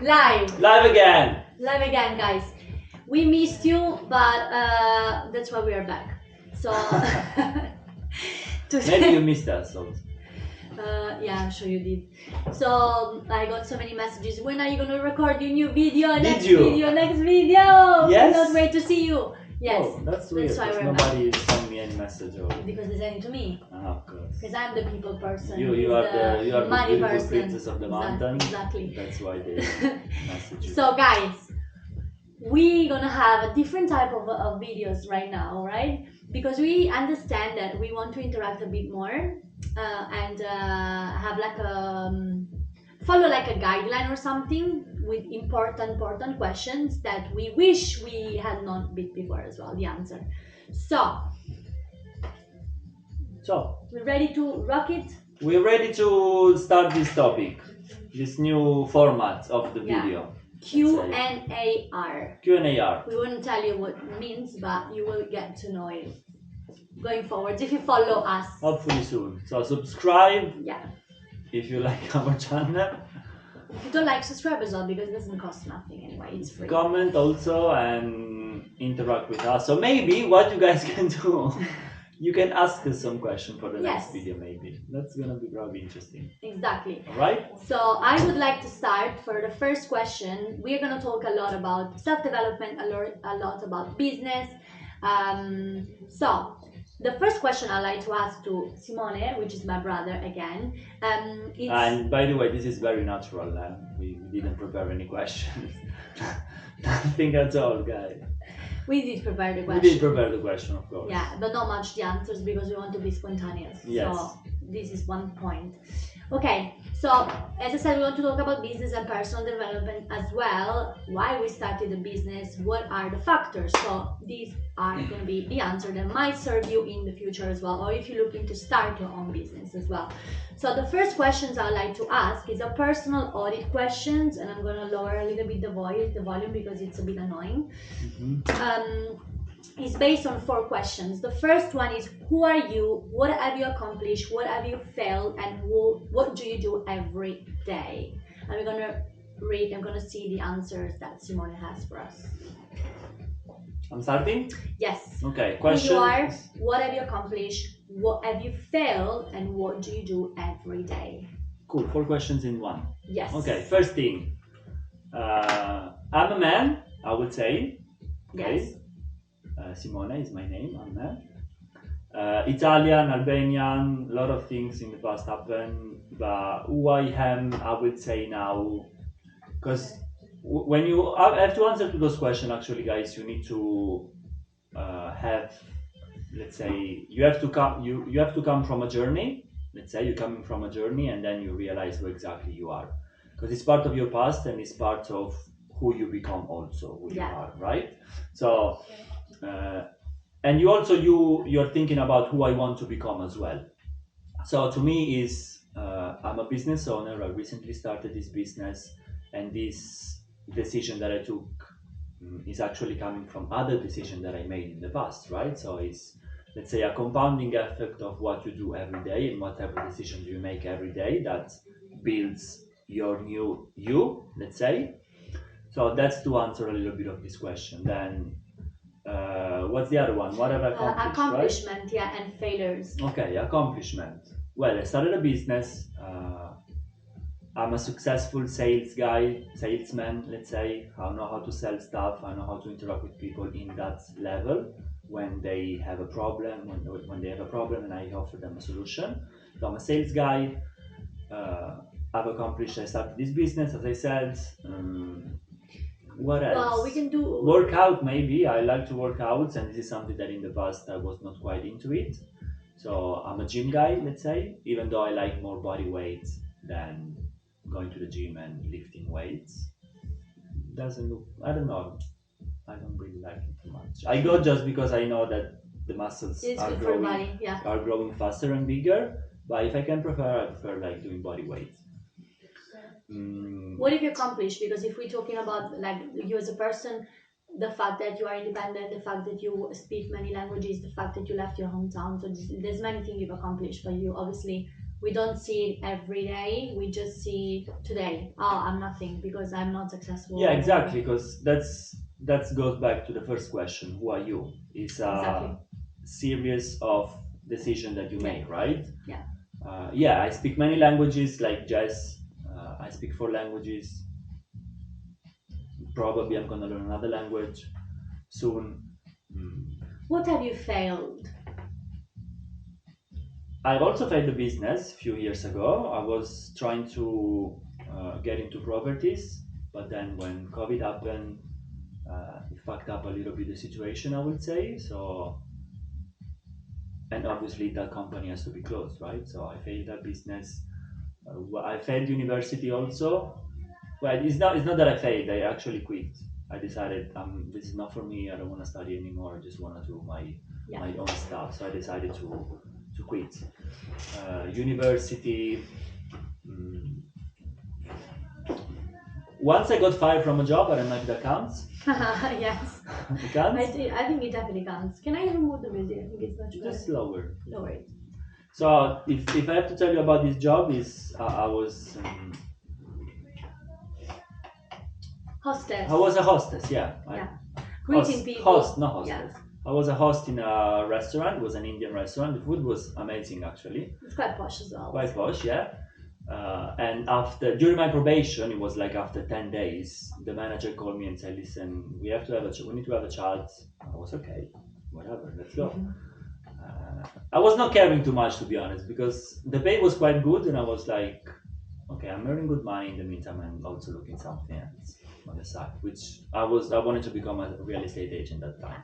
Live again. Live again, guys. We missed you, but that's why we are back. So Maybe you missed us also. yeah, I'm sure you did. So I got so many messages. When are you gonna record your new video? Next video. Yes. Cannot wait to see you. Yes. Oh, that's weird. That's why we're Nobody sent me any message or. Because they send it to me. Of course. Because I'm the people person. You are the money beautiful person. princess of the mountain. Exactly. That's why they message you. So guys, we're gonna have a different type of videos right now, right? Because we understand that we want to interact a bit more and have like follow like a guideline or something with important questions that we wish we had not bit before as well, the answer. So we're ready to rock it? We're ready to start this topic, this new format of the video. Q&AR. Q&AR. We won't tell you what it means, but you will get to know it going forward if you follow us. Hopefully soon. So subscribe. Yeah. If you like our channel. If you don't like, subscribe as well because it doesn't cost nothing anyway. It's free. Comment also and interact with us. So maybe what you guys can do, you can ask us some question for the next video maybe. That's gonna be probably interesting. Exactly. Alright? So I would like to start for the first question. We're gonna talk a lot about self-development, a lot about business. So the first question I like to ask to Simone, which is my brother again. And by the way, this is very natural. We didn't prepare any questions. Nothing at all, guys. We did prepare the question. We did prepare the question, of course. Yeah, but not much the answers because we want to be spontaneous. Yes. So this is one point. Okay, so as I said, we want to talk about business and personal development as well. Why we started the business, what are the factors? So these are going to be the answer that might serve you in the future as well, or if you're looking to start your own business as well. So the first questions I like to ask is a personal audit questions, and I'm going to lower a little bit the volume because it's a bit annoying. It's based on 4 questions. The first one is, who are you? What have you accomplished? What have you failed? And what do you do every day? And we're going to read and going to see the answers that Simone has for us. I'm starting? Yes. Okay, question. Who you are? What have you accomplished? What have you failed? And what do you do every day? Cool, 4 questions in one. Yes. Okay, first thing. I'm a man, I would say. Okay. Yes. Simone is my name, I'm a man. Italian, Albanian, a lot of things in the past happened, but who I am, I would say now, because when you have to answer to those questions, actually, guys, you need to have, let's say, you have to come from a journey. Let's say you're coming from a journey, and then you realize who exactly you are, because it's part of your past and it's part of who you become, also who you are, right? So. And you're thinking about who I want to become as well. So to me is I'm a business owner. I recently started this business, and this decision that I took is actually coming from other decisions that I made in the past, right? So it's, let's say, a compounding effect of what you do every day and what type of decisions you make every day that builds your new you, let's say. So that's to answer a little bit of this question. Then what's the other one? What have I accomplished? Accomplishment, right? Yeah, and failures. Okay, accomplishment. Well, I started a business. I'm a successful salesman, let's say. I know how to sell stuff. I know how to interact with people in that level when they have a problem, when they have a problem and I offer them a solution. So I'm a sales guy. I've accomplished, I started this business, as I said. What else? Well, we can do workout, maybe. I like to work out, and this is something that in the past I was not quite into it. So I'm a gym guy, let's say, even though I like more body weight than going to the gym and lifting weights. Doesn't look, I don't know, I don't really like it too much. I go just because I know that the muscles are growing faster and bigger, but if I can I prefer like doing body weight. What have you accomplished? Because if we're talking about like you as a person, the fact that you are independent, the fact that you speak many languages, the fact that you left your hometown, so there's many things you've accomplished, but you obviously we don't see it every day. We just see today. Oh, I'm nothing because I'm not successful. Yeah, exactly, because that goes back to the first question. Who are you? It's a Exactly. series of decisions that you make, right? Yeah. Yeah, I speak many languages like jazz. I speak 4 languages. Probably I'm gonna learn another language soon. What have you failed? I've also failed the business a few years ago. I was trying to get into properties, but then when COVID happened, it fucked up a little bit the situation, I would say. So, and obviously that company has to be closed, right? So I failed that business. I failed university also. Well, it's not that I failed. I actually quit. I decided this is not for me. I don't want to study anymore. I just want to do my own stuff. So I decided to quit university. mm, Once I got fired from a job, I don't know if that counts. Yes. It counts. I think it definitely counts. Can I remove the music? I think it's much better. Just lower. Lower it. So if I have to tell you about this job, I was Hostess. I was a hostess. Yeah. Yeah. Greeting people. Host, not hostess. Yeah. I was a host in a restaurant. It was an Indian restaurant. The food was amazing, actually. It's quite posh as well. Quite posh, yeah. And during my probation, it was like after 10 days, the manager called me and said, "Listen, we need to have a child." I was okay, whatever, let's go. I was not caring too much, to be honest, because the pay was quite good, and I was like, okay, I'm earning good money. In the meantime, I'm also looking something else on the side, which I wanted to become a real estate agent at that time.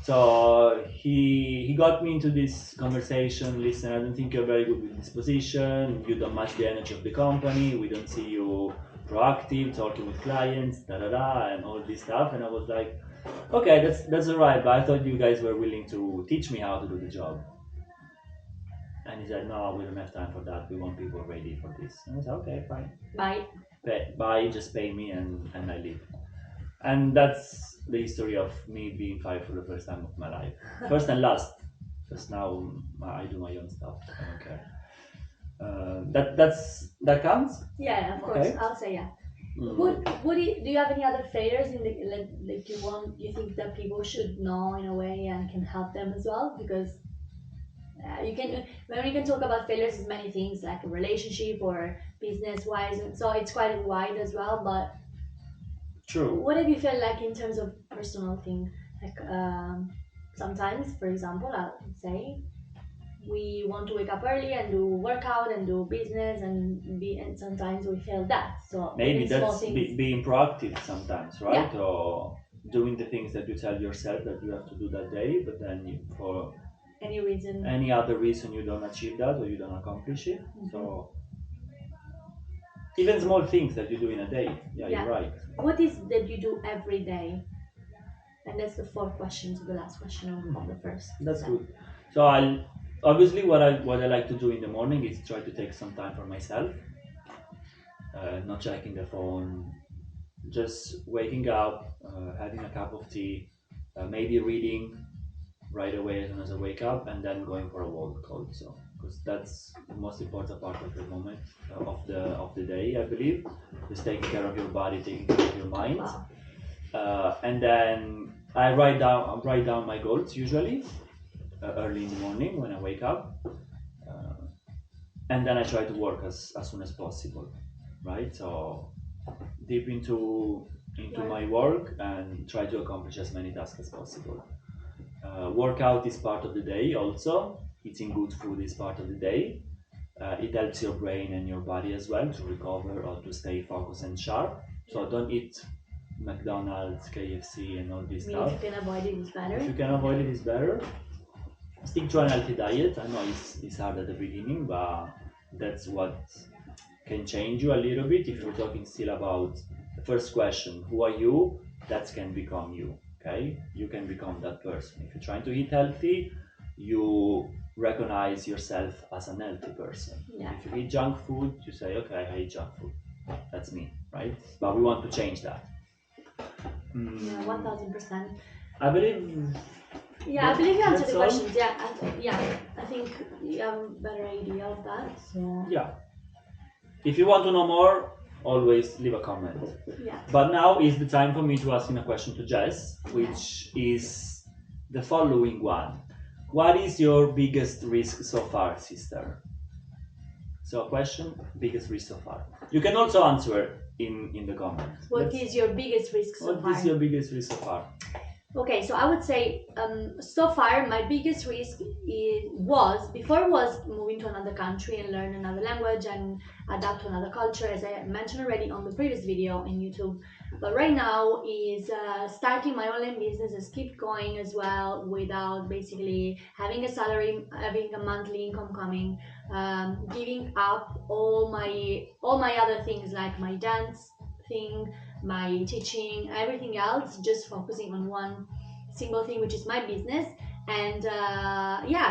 So he got me into this conversation. Listen, I don't think you're very good with this position. You don't match the energy of the company. We don't see you proactive, talking with clients, and all this stuff. And I was like, okay, that's alright. But I thought you guys were willing to teach me how to do the job. And he said, no, we don't have time for that. We want people ready for this. And I said, okay, fine. Bye. Just pay me and I leave. And that's the history of me being fired for the first time of my life. First and last. Because now I do my own stuff. I don't care. That counts? Yeah, of course. Okay. I'll say yeah. Do you have any other failures in the like you think that people should know in a way and can help them as well? Because when you can talk about failures, is many things like a relationship or business wise, and so it's quite wide as well. But true. What have you felt like in terms of personal thing? Like sometimes, for example, I would say we want to wake up early and do workout and do business and sometimes we fail that. So maybe that's being proactive sometimes, right? Yeah. Or doing the things that you tell yourself that you have to do that day, but then for any other reason you don't achieve that or you don't accomplish it. Mm-hmm. So even small things that you do in a day. Yeah, you're right. What is that you do every day? And that's the fourth question to the last question of the first. That's good. So obviously what I like to do in the morning is try to take some time for myself. Not checking the phone, just waking up, having a cup of tea, maybe reading right away as soon as I wake up, and then going for a walk also, because that's the most important part of the moment of the day, I believe. Just taking care of your body, taking care of your mind. And then I write down my goals usually early in the morning when I wake up, and then I try to work as soon as possible, right? So deep into my work and try to accomplish as many tasks as possible. Workout is part of the day also. Eating good food is part of the day. It helps your brain and your body as well to recover or to stay focused and sharp. So don't eat McDonald's, KFC and all this stuff. If you can avoid it, it's better. If you can avoid it, it's better. Stick to an healthy diet. I know it's hard at the beginning, but that's what can change you a little bit. If you're talking still about the first question, who are you? That can become you. Okay, you can become that person. If you're trying to eat healthy, you recognize yourself as an healthy person. Yeah. If you eat junk food, you say, okay, I eat junk food. That's me, right? But we want to change that. Yeah, 1000%. I believe Yeah, I believe you answered That's the all. questions. I think you have a better idea of that. So Yeah. If you want to know more, always leave a comment. yeah. But now is the time for me to ask a question to Jess, which is the following one. What is your biggest risk so far, sister? So a question, biggest risk so far. You can also answer in the comments. What is your biggest risk so far? What is your biggest risk so far? Okay, so I would say so far my biggest risk was moving to another country and learn another language and adapt to another culture, as I mentioned already on the previous video in YouTube. But right now is starting my online business, keep going as well without basically having a salary, having a monthly income coming, giving up all my other things like my dance thing, my teaching, everything else, just focusing on one single thing, which is my business. And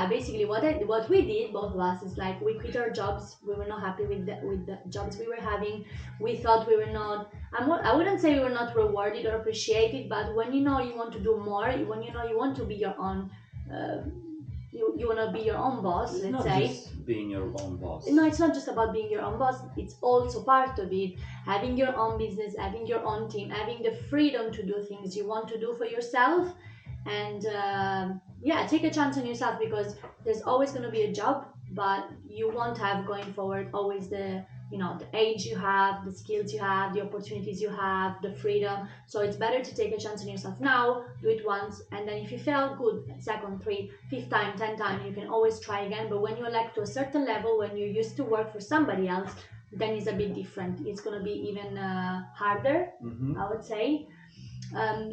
basically what we did, both of us, is like we quit our jobs. We were not happy with the jobs we were having. We thought we were not, I wouldn't say we were not rewarded or appreciated, but when you know you want to do more, when you know you want to be your own you want to be your own boss, It's let's not say. just being your own boss. No, it's not just about being your own boss. It's also part of it. Having your own business, having your own team, having the freedom to do things you want to do for yourself. And take a chance on yourself, because there's always going to be a job, but you won't have going forward always the age you have, the skills you have, the opportunities you have, the freedom. So it's better to take a chance on yourself now, do it once, and then if you fail, good, second, three, fifth time, 10 time, you can always try again. But when you're like to a certain level, when you used to work for somebody else, then it's a bit different. It's going to be even harder, I would say.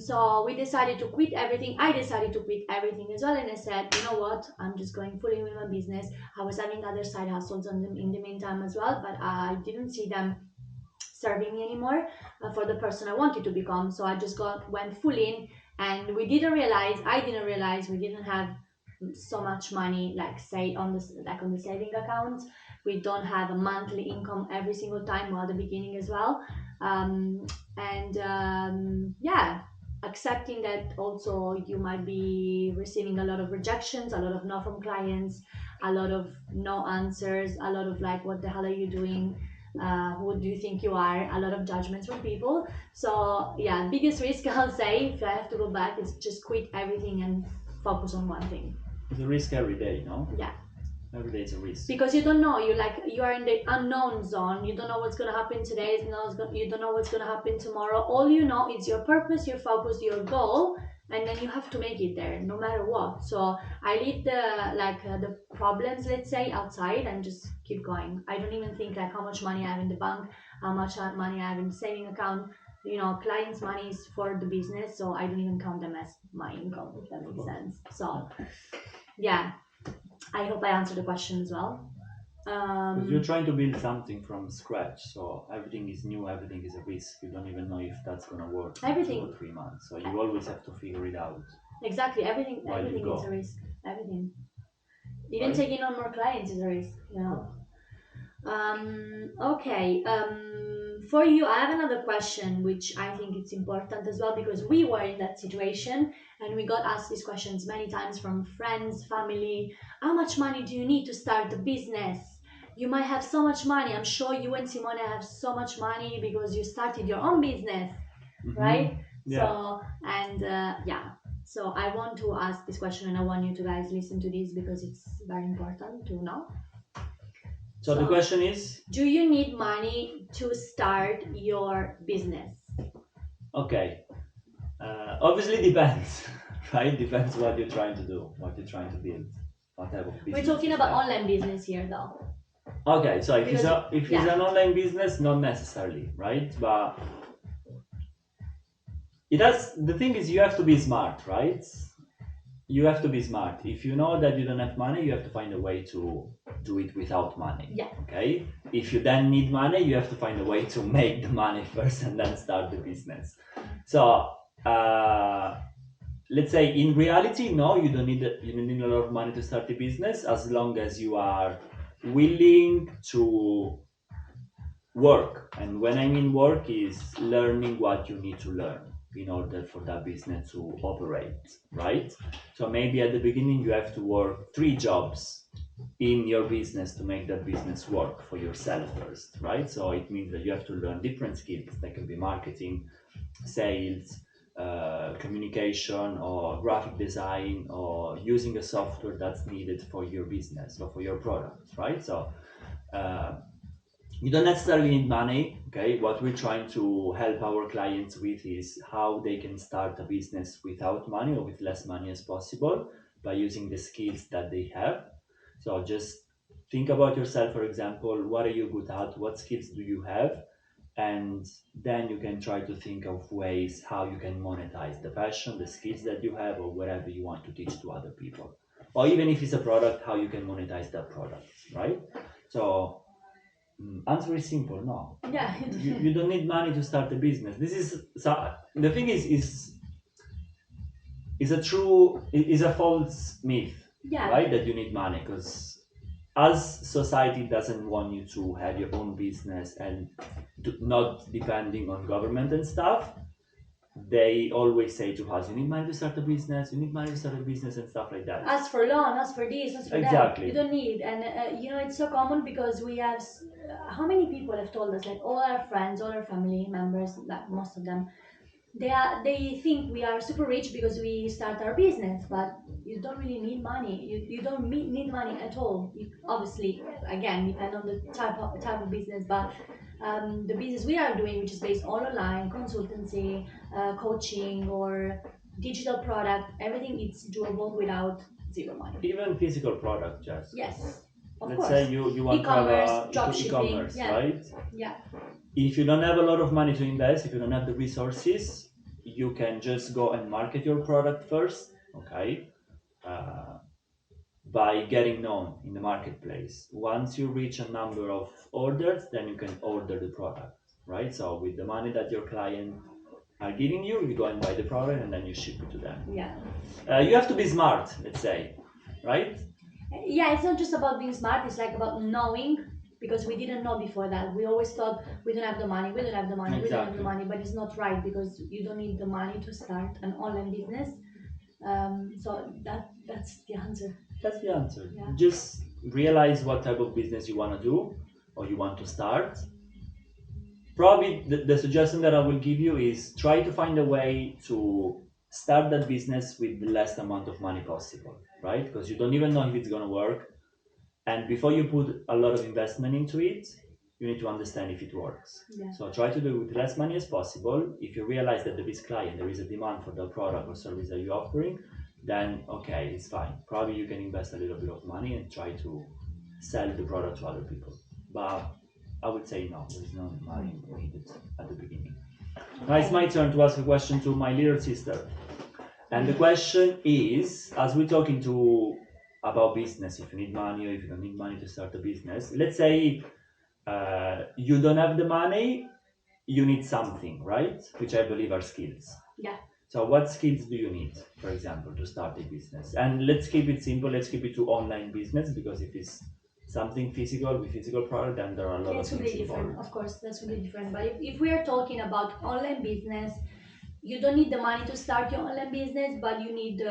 So we decided to quit everything. I decided to quit everything as well, and I said, you know what, I'm just going fully with my business. I was having other side hustles in the meantime as well, but I didn't see them serving me anymore for the person I wanted to become. So I just went full in, and I didn't realize we didn't have so much money, like say on the saving account. We don't have a monthly income every single time, or at the beginning as well. Accepting that also you might be receiving a lot of rejections, a lot of no from clients, a lot of no answers, a lot of like, what the hell are you doing? Who do you think you are? A lot of judgments from people. So yeah, biggest risk I'll say, if I have to go back, is just quit everything and focus on one thing. It's a risk every day, no? Yeah. Every day is a risk. Because you don't know, you are in the unknown zone. You don't know what's gonna happen today. You don't know what's gonna happen tomorrow. All you know is your purpose, your focus, your goal, and then you have to make it there, no matter what. So I leave the problems, let's say, outside and just keep going. I don't even think like how much money I have in the bank, how much money I have in the saving account. Clients' money is for the business, so I don't even count them as my income, if that makes sense. So yeah. I hope I answered the question as well. You're trying to build something from scratch, so everything is new, everything is a risk. You don't even know if that's gonna work in 2 or 3 months. So you always have to figure it out. Exactly, everything is a risk. Everything. Even taking on more clients is a risk, Okay. For you, I have another question, which I think it's important as well, because we were in that situation and we got asked these questions many times from friends, family. How much money do you need to start a business? You might have so much money. I'm sure you and Simone have so much money because you started your own business, right? Yeah. So I want to ask this question, and I want you to guys listen to this because it's very important to know. So the question is? Do you need money to start your business? Okay. Obviously depends, right? Depends what you're trying to do, what you're trying to build, what type of business. We're talking about online business here, though. Okay, so if it's an online business, not necessarily, right? But the thing is, you have to be smart, right? You have to be smart. If you know that you don't have money, you have to find a way to do it without money. Yeah. Okay. If you then need money, you have to find a way to make the money first and then start the business. So let's say in reality, no, you don't need a lot of money to start a business, as long as you are willing to work. And when I mean work, is learning what you need to learn. in order for that business to operate, right? So maybe at the beginning you have to work 3 jobs in your business to make that business work for yourself first, right? So it means that you have to learn different skills. That can be marketing, sales, communication, or graphic design, or using a software that's needed for your business or for your product, right? So you don't necessarily need money. Okay, what we're trying to help our clients with is how they can start a business without money or with less money as possible by using the skills that they have. So just think about yourself, for example, what are you good at, what skills do you have, and then you can try to think of ways how you can monetize the passion, the skills that you have, or whatever you want to teach to other people, or even if it's a product, how you can monetize that product, right? So answer is simple. No, Yeah. you don't need money to start a business. This is so the thing is a true is a false myth, Yeah. right? That you need money, because as society doesn't want you to have your own business and not depending on government and stuff, they always say to us, you need money to start a business, you need money to start a business and stuff like that. Ask for loan, ask for this, ask for Exactly. that. You don't need. And it's so common because we have how many people have told us, like all our friends, all our family members, like most of them, they think we are super rich because we start our business, but you don't really need money. You don't need money at all. You, obviously, again, depend on the type of business, but the business we are doing, which is based all online, consultancy, coaching, or digital product, everything is doable without zero money. Even physical product, just Yes, of let's course. say you want E-commerce, to have dropshipping, e-commerce, yeah. right? Yeah. If you don't have a lot of money to invest, if you don't have the resources, you can just go and market your product first, okay? By getting known in the marketplace. Once you reach a number of orders, then you can order the product, right? So with the money that your client are giving you, you go and buy the product and then you ship it to them. Yeah. You have to be smart, let's say, right? Yeah, it's not just about being smart, it's like about knowing, because we didn't know before that. We always thought we don't have the money, we don't have the money, we don't have the money, but it's not right, because you don't need the money to start an online business. So that's the answer. That's the answer. Yeah. Just realize what type of business you want to do or you want to start. Probably the suggestion that I will give you is try to find a way to start that business with the less amount of money possible, right? Because you don't even know if it's going to work. And before you put a lot of investment into it, you need to understand if it works. Yeah. So try to do it with less money as possible. If you realize that there is client, there is a demand for the product or service that you're offering, then okay, it's fine. Probably you can invest a little bit of money and try to sell the product to other people. But I would say no, there is no money needed at the beginning. Now it's my turn to ask a question to my little sister. And the question is, as we're talking to about business, if you need money or if you don't need money to start a business, let's say you don't have the money, you need something, right? Which I believe are skills. Yeah. So what skills do you need, for example, to start a business? And let's keep it simple. Let's keep it to online business, because if it's something physical with physical product, then there are a lot of things involved. Of course, that's really different. But if we are talking about online business, you don't need the money to start your online business, but you need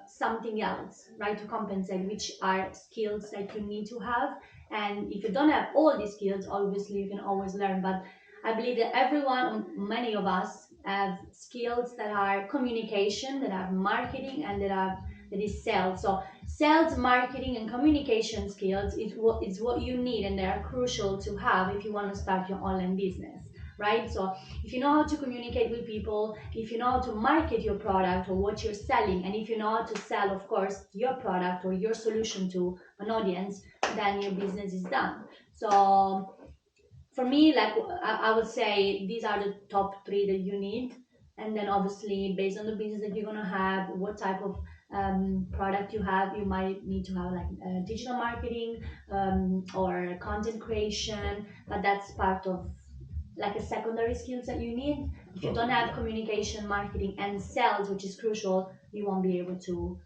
something else, right, to compensate, which are skills that you need to have. And if you don't have all these skills, obviously you can always learn. But I believe that everyone, many of us, have skills that are communication, that are marketing, and that is sales. So sales, marketing, and communication skills is what you need, and they are crucial to have if you want to start your online business, right? So if you know how to communicate with people, if you know how to market your product or what you're selling, and if you know how to sell, of course, your product or your solution to an audience, then your business is done. So for me, like I would say these are the top 3 that you need. And then obviously based on the business that you're gonna have, what type of product you have, you might need to have like digital marketing or content creation, but that's part of like a secondary skills that you need. If you don't have communication, marketing, and sales, which is crucial, you won't be able to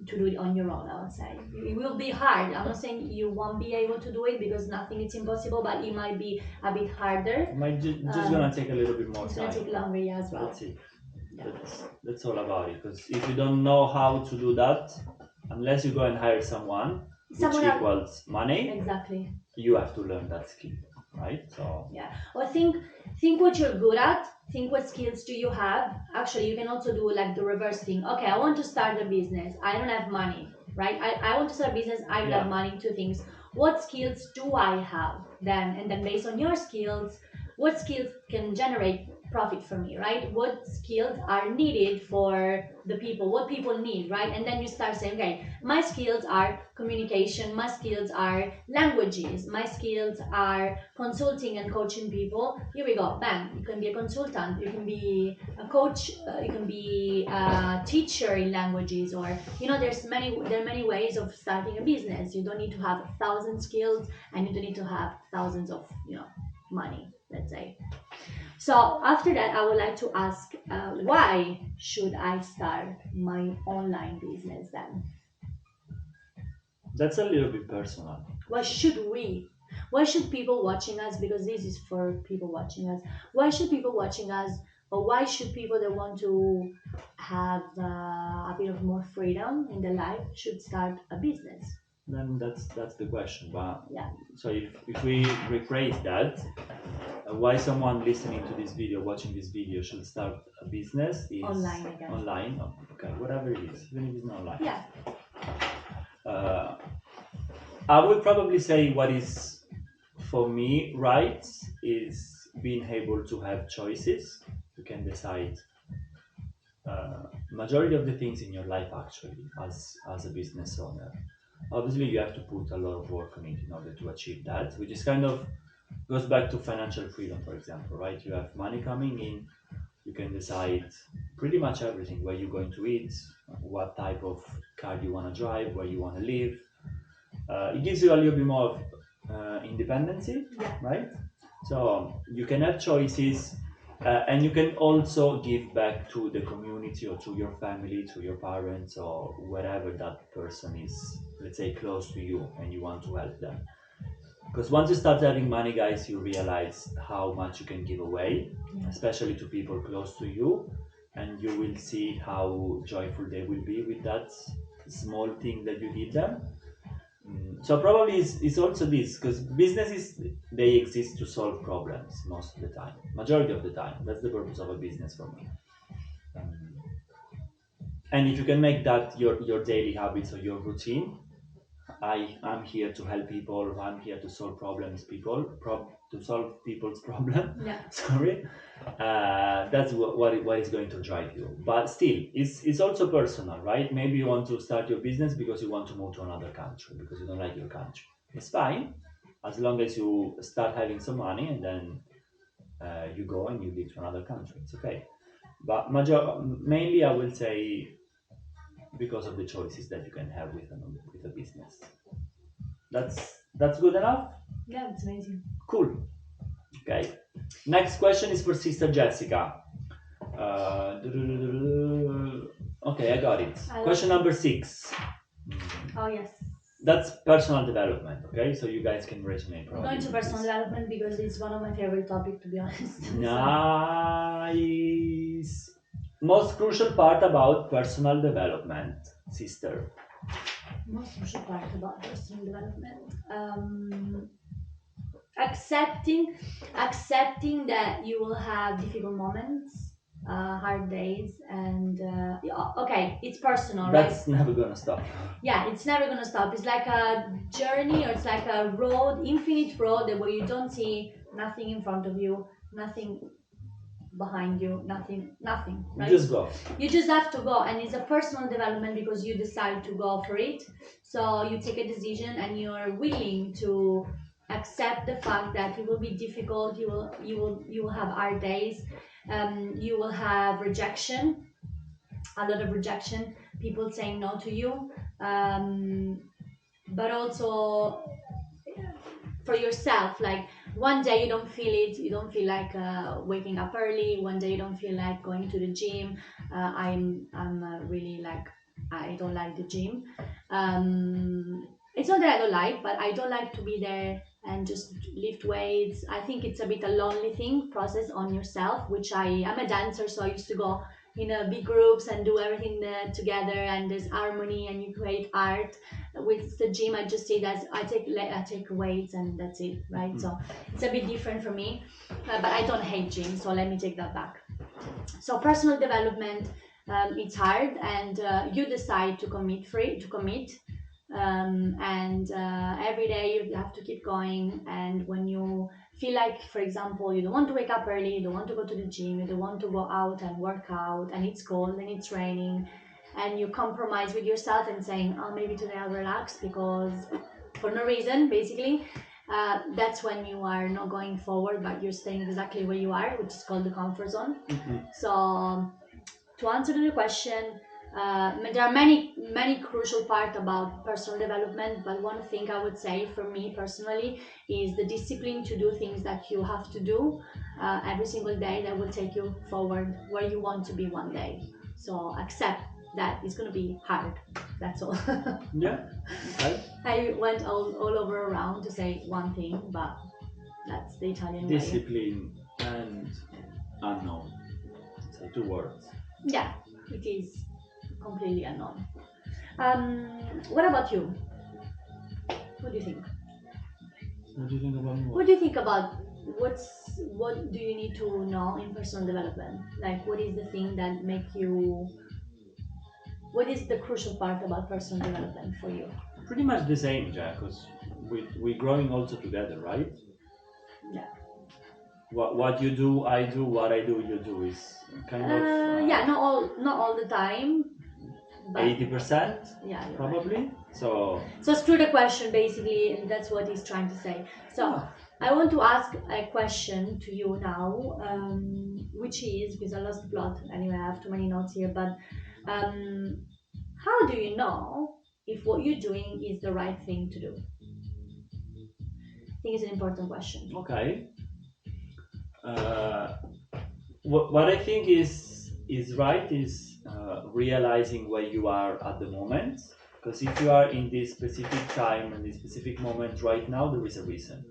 do it on your own. I would say it will be hard. I'm not saying you won't be able to do it because nothing is impossible, but it might be a bit harder. It might just gonna take a little bit more It's time. gonna take longer, yeah, as well. That's it. That's all about it. Because if you don't know how to do that, unless you go and hire someone, which equals money, exactly, you have to learn that skill, right? So yeah. Or think what you're good at. Think what skills do you have. Actually, you can also do like the reverse thing. Okay, I want to start a business. I don't have money, right? I want to start a business. I don't have money. Two things. What skills do I have? And then based on your skills, what skills can generate profit for me, right? What skills are needed for the people? What people need, right? And then you start saying, okay, my skills are communication, my skills are languages, my skills are consulting and coaching people. Here we go, bam. You can be a consultant, you can be a coach, you can be a teacher in languages, or there are many ways of starting a business. You don't need to have 1,000 skills, and you don't need to have thousands of money, let's say. So after that, I would like to ask, why should I start my online business then? That's a little bit personal. Why should we? Why should people watching us, because this is for people watching us, why should people watching us, or why should people that want to have a bit of more freedom in their life should start a business? Then that's the question. But yeah. So if we rephrase that, why someone listening to this video, watching this video, should start a business is online, I guess. Online, okay, whatever it is, even if it's not online. Yeah. I would probably say what is for me right is being able to have choices. You can decide majority of the things in your life actually as a business owner. Obviously, you have to put a lot of work on it in order to achieve that, which is kind of goes back to financial freedom, for example, right? You have money coming in, you can decide pretty much everything: where you're going to eat, what type of car you want to drive, where you want to live. It gives you a little bit more of independency, right? So you can have choices, and you can also give back to the community or to your family, to your parents, or wherever that person is, let's say, close to you and you want to help them. Because once you start having money, guys, you realize how much you can give away, especially to people close to you, and you will see how joyful they will be with that small thing that you give them. So probably it's also this, because businesses, they exist to solve problems most of the time, majority of the time. That's the purpose of a business for me. And if you can make that your daily habits or your routine, I'm here to help people. I'm here to solve problems, to solve people's problem. Yeah. Sorry, that's what is going to drive you. But still, it's also personal, right? Maybe you want to start your business because you want to move to another country because you don't like your country. It's fine, as long as you start having some money and then you go and you live to another country. It's okay. But mainly, I will say, because of the choices that you can have with a business. That's good enough? Yeah, it's amazing. Cool. Okay. Next question is for Sister Jessica. Okay, I got it. Question number 6. Oh, yes. That's personal development, okay? So you guys can resonate. I'm going to personal development because it's one of my favorite topics, to be honest. Nice. Most crucial part about personal development, sister. Most crucial part about personal development. Accepting that you will have difficult moments, hard days, and okay, it's personal, right? That's never gonna stop. Yeah, it's never gonna stop. It's like a journey, or it's like a road, infinite road, where you don't see nothing in front of you, nothing behind you, nothing, right? You just go. You just have to go, and it's a personal development because you decide to go for it. So you take a decision and you're willing to accept the fact that it will be difficult. You will have hard days. You will have rejection, a lot of rejection, people saying no to you, but also for yourself, like one day you don't feel it, you don't feel like waking up early. One day you don't feel like going to the gym. I'm really like, I don't like the gym. It's not that I don't like, but I don't like to be there and just lift weights. I think it's a bit a lonely thing process on yourself, which I'm a dancer, so I used to go in big groups and do everything together, and there's harmony and you create art. With the gym, I just see that I take weights and that's it, right? So it's a bit different for me, but I don't hate gym, so let me take that back. So personal development, it's hard, and you decide to commit, and every day you have to keep going. And when you feel like, for example, you don't want to wake up early, you don't want to go to the gym, you don't want to go out and work out, and it's cold and it's raining, and you compromise with yourself and saying, oh, maybe today I'll relax because for no reason, basically, that's when you are not going forward, but you're staying exactly where you are, which is called the comfort zone. So to answer the question, there are many crucial parts about personal development, but one thing I would say for me personally is the discipline to do things that you have to do every single day that will take you forward where you want to be one day. So accept that it's going to be hard. That's all. Yeah. Okay. I went all over around to say one thing, but that's the Italian way. Discipline and unknown. Say 2 words. Yeah, it is completely unknown. What about you? What do you think? What do you think about me? What do you think about what do you need to know in personal development? Like, what is the thing that make you? What is the crucial part about personal development for you? Pretty much the same, Jack, because we're growing also together, right? Yeah. What you do, I do. What I do, you do. Is kind of Yeah, not all the time. 80%. Yeah, you're probably. Right. So screw the question basically, and that's what he's trying to say. So I want to ask a question to you now, which is, because I lost the plot. Anyway, I have too many notes here, but how do you know if what you're doing is the right thing to do? I think it's an important question. Okay. What I think is right is realizing where you are at the moment. Because if you are in this specific time and this specific moment right now, there is a reason.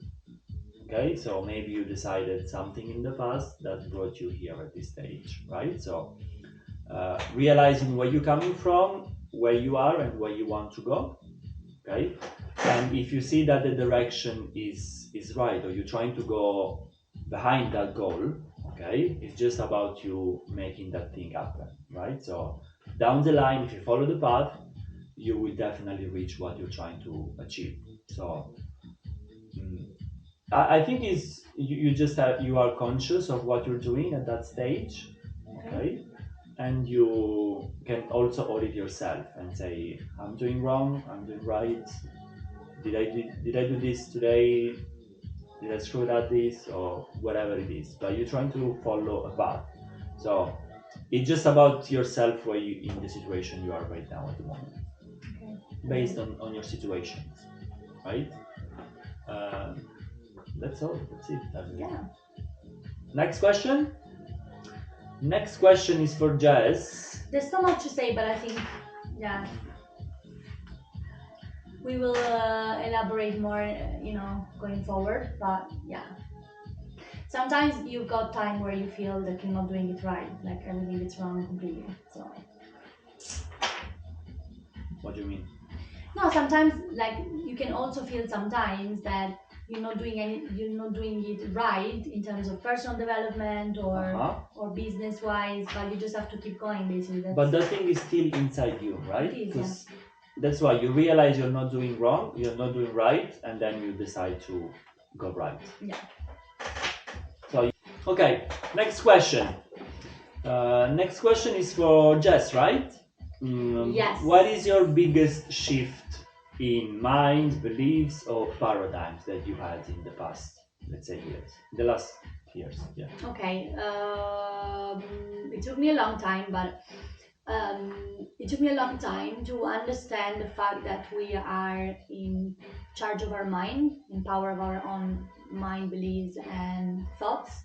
Okay, so maybe you decided something in the past that brought you here at this stage, right? So realizing where you're coming from, where you are, and where you want to go. Okay, and if you see that the direction is right, or you're trying to go behind that goal, okay, it's just about you making that thing happen, right? So down the line, if you follow the path, you will definitely reach what you're trying to achieve. So I think is you just you are conscious of what you're doing at that stage, okay, and you can also audit yourself and say, I'm doing wrong, I'm doing right. Did I do this today? Did I screw at this, or whatever it is? But you're trying to follow a path. So it's just about yourself, where you in the situation you are right now at the moment, based on your situations, right? That's all. That's it. Yeah. Next question. Next question is for Jess. There's so much to say, but I think, yeah, we will elaborate more, going forward. But yeah, sometimes you've got time where you feel that you're not doing it right, like everything is wrong completely. So. What do you mean? No, sometimes like you can also feel sometimes that you're not doing it right in terms of personal development or business wise, but you just have to keep going basically. But the thing is still inside you, right? It is, yeah. That's why you realize you're not doing wrong, you're not doing right, and then you decide to go right. Yeah. So, okay, next question. Next question is for Jess, right? Yes. What is your biggest shift in mind, beliefs, or paradigms that you had in the past, let's say years, the last years? Yeah. Okay. It took me a long time, but it took me a long time to understand the fact that we are in charge of our mind, in power of our own mind, beliefs, and thoughts.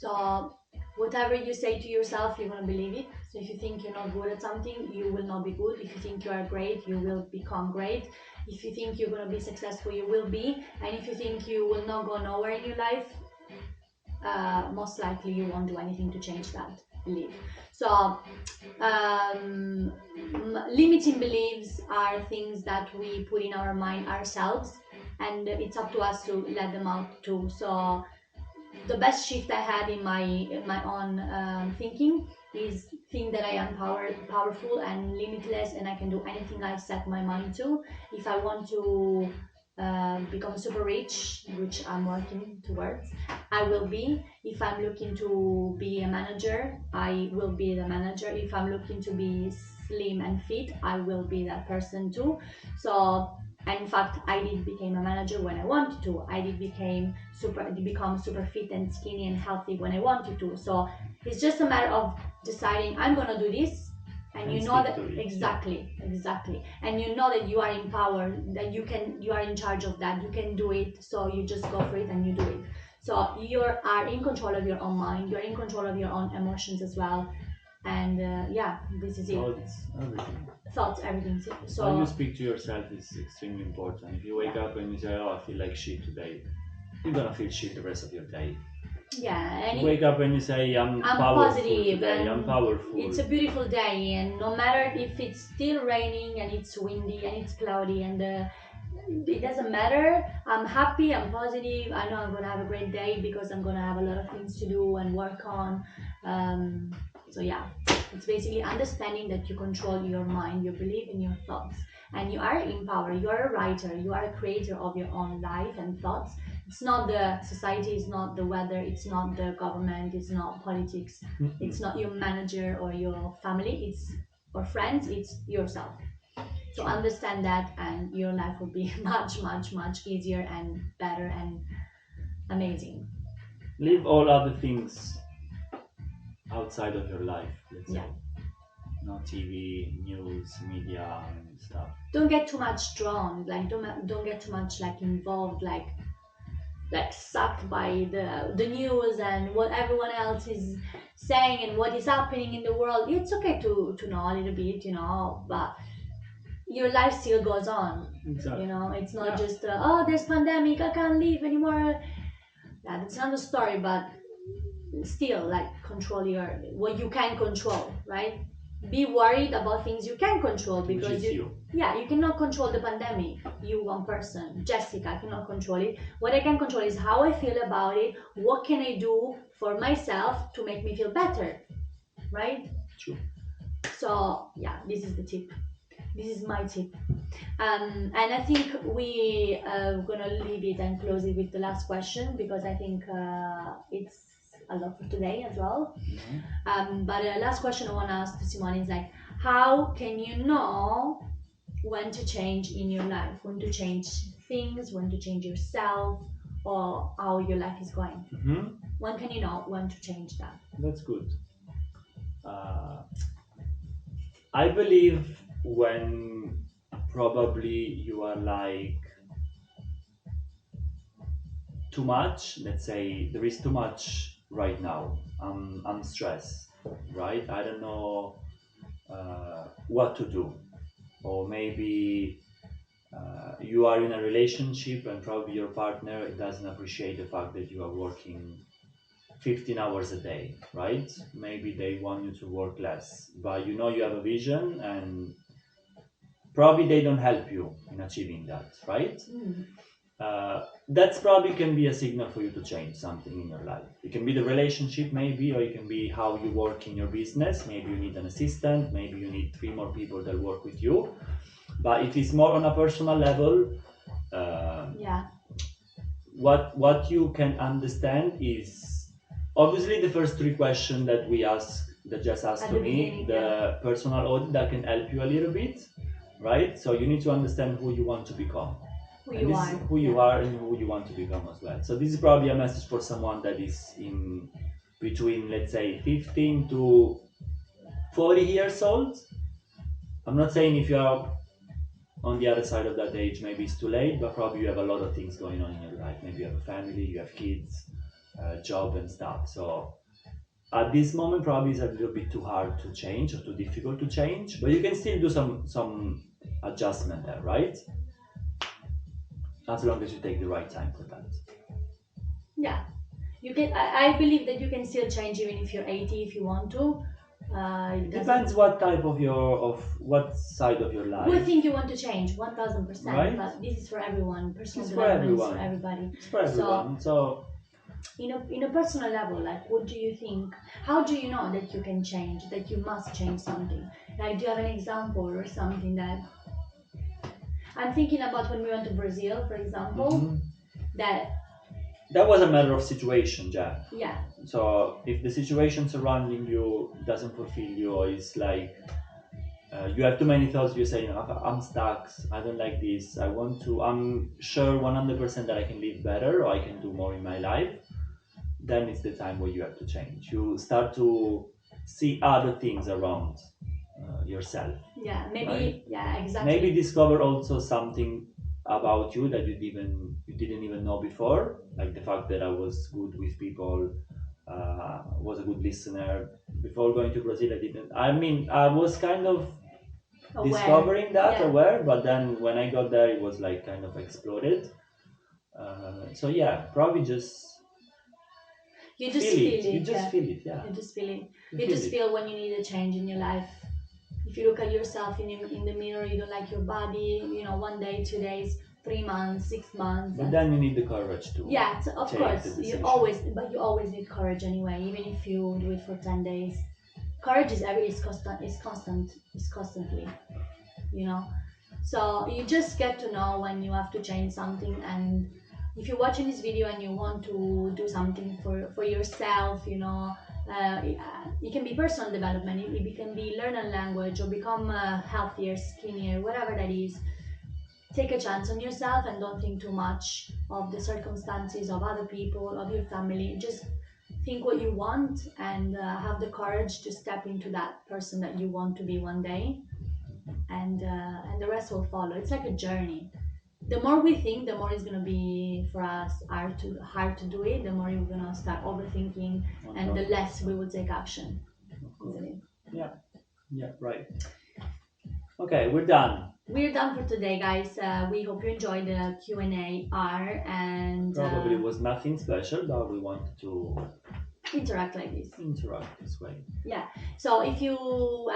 So whatever you say to yourself, you're gonna believe it. So if you think you're not good at something, you will not be good. If you think you are great, you will become great. If you think you're gonna be successful, you will be. And if you think you will not go nowhere in your life, most likely you won't do anything to change that belief. So limiting beliefs are things that we put in our mind ourselves, and it's up to us to let them out too. So the best shift I had in my own thinking is think that I am powerful and limitless, and I can do anything I set my mind to. If I want to become super rich, which I'm working towards, I will be. If I'm looking to be a manager, I will be the manager. If I'm looking to be slim and fit, I will be that person too. So, and in fact, I did become a manager when I wanted to. I did become super fit and skinny and healthy when I wanted to. So it's just a matter of deciding I'm gonna do this, and you know that exactly, and you know that you are in power, that you are in charge of that. You can do it. So you just go for it and you do it. So you are in control of your own mind. You're in control of your own emotions as well. And this is it. Thoughts, everything. So how you speak to yourself is extremely important. If you wake up and you say, "Oh, I feel like shit today," you're gonna feel shit the rest of your day. Yeah, and you wake up and you say, I'm powerful today, I'm powerful. It's a beautiful day, and no matter if it's still raining and it's windy and it's cloudy, and it doesn't matter. I'm happy, I'm positive. I know I'm gonna have a great day because I'm gonna have a lot of things to do and work on. So yeah, it's basically understanding that you control your mind, you believe in your thoughts, and you are in power. You are a writer, you are a creator of your own life and thoughts. It's not the society, it's not the weather, it's not the government, it's not politics, it's not your manager or your family, it's or friends, it's yourself. So understand that, and your life will be much, much, much easier and better and amazing. Leave all other things outside of your life, let's say. No TV, news, media, and stuff. Don't get too much drawn, like don't get too much like involved, like sucked by the news and what everyone else is saying and what is happening in the world. It's okay to know a little bit, but your life still goes on. Exactly. It's not just there's pandemic, I can't live anymore. That's another story, but still, like, control what you can control, right? Be worried about things you can control, because you cannot control the pandemic. You, one person, Jessica, I cannot control it. What I can control is how I feel about it. What can I do for myself to make me feel better, right? True. So yeah, this is the tip. This is my tip. And I think we are gonna leave it and close it with the last question, because I think it's a lot for today as well. Mm-hmm. But the last question I want to ask to Simone is like, how can you know when to change in your life, when to change things, when to change yourself, or how your life is going? Mm-hmm. When can you know when to change that? That's good. I believe when probably you are like too much, let's say there is too much right now. I'm stressed, right? I don't know what to do, or maybe you are in a relationship and probably your partner doesn't appreciate the fact that you are working 15 hours a day, right? Maybe they want you to work less, but you have a vision, and probably they don't help you in achieving that, right? That's probably can be a signal for you to change something in your life. It can be the relationship, maybe, or it can be how you work in your business. Maybe you need an assistant, maybe you need 3 more people that work with you. But if it's more on a personal level, what you can understand is obviously the first 3 questions that we ask, that just asked to me, the personal audit that can help you a little bit, right? So you need to understand who you want to become. Who you are and who you want to become as well. So this is probably a message for someone that is in between, let's say, 15 to 40 years old. I'm not saying if you are on the other side of that age, maybe it's too late, but probably you have a lot of things going on in your life. Maybe you have a family, you have kids, job and stuff. So at this moment, probably it's a little bit too hard to change or too difficult to change, but you can still do some adjustment there, right? As long as you take the right time for that. Yeah, you can. I believe that you can still change even if you're 80 if you want to. It Depends what type of what side of your life. What thing you want to change, 1000%. Right? But this is for everyone. Personal It's for development is everyone. for everybody. It's for everyone. So in a personal level, like, what do you think? How do you know that you can change? That you must change something? Like, do you have an example or something that? I'm thinking about when we went to Brazil, for example. That was a matter of situation, Jack. Yeah. So if the situation surrounding you doesn't fulfill you, or it's like you have too many thoughts, you're saying, I'm stuck, I don't like this, I'm sure 100% that I can live better or I can do more in my life, then it's the time where you have to change. You start to see other things around yourself. Yeah, maybe, right? Yeah, exactly. Maybe discover also something about you that you didn't even know before, like the fact that I was good with people, was a good listener. Before going to Brazil, I was kind of Aware. discovering that, Yeah. aware, but then when I got there, it was like kind of exploded. So yeah, probably just you just feel it. You just feel it, yeah. You just feel it. You just feel when you need a change in your life. If you look at yourself in the mirror, you don't like your body, 1 day, 2 days, 3 months, 6 months. But then you need the courage to. Yeah, of course. You always need courage anyway, even if you do it for 10 days. Courage is constantly, So you just get to know when you have to change something, and if you're watching this video and you want to do something for yourself, it can be personal development, it can be learn a language or become healthier, skinnier, whatever that is. Take a chance on yourself and don't think too much of the circumstances of other people, of your family. Just think what you want and have the courage to step into that person that you want to be one day, and the rest will follow. It's like a journey. The more we think, the more it's going to be for us hard to do it. The more we're going to start overthinking, and the less we will take action. Yeah, right. Okay, we're done. We're done for today, guys. We hope you enjoyed the Q&AR, and probably it was nothing special, but we wanted to interact like this. Interact this way. Yeah. So if you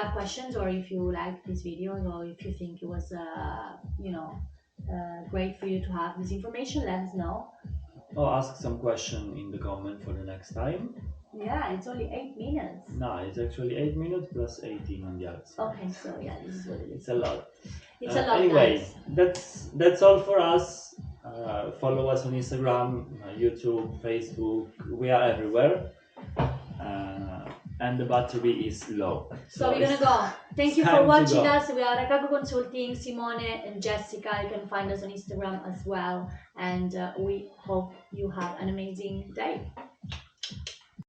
have questions, or if you like this video, or if you think it was great for you to have this information, let us know. Or ask some question in the comment for the next time. Yeah, it's only 8 minutes. No, it's actually 8 minutes plus 18 on the other side. Okay, so yeah, this is what it is. It's a lot. It's a lot. Anyway, guys. that's all for us. Follow us on Instagram, YouTube, Facebook. We are everywhere. And the battery is low. So we're gonna go. Thank you for watching us. We are Rakaku Consulting, Simone and Jessica. You can find us on Instagram as well. And we hope you have an amazing day.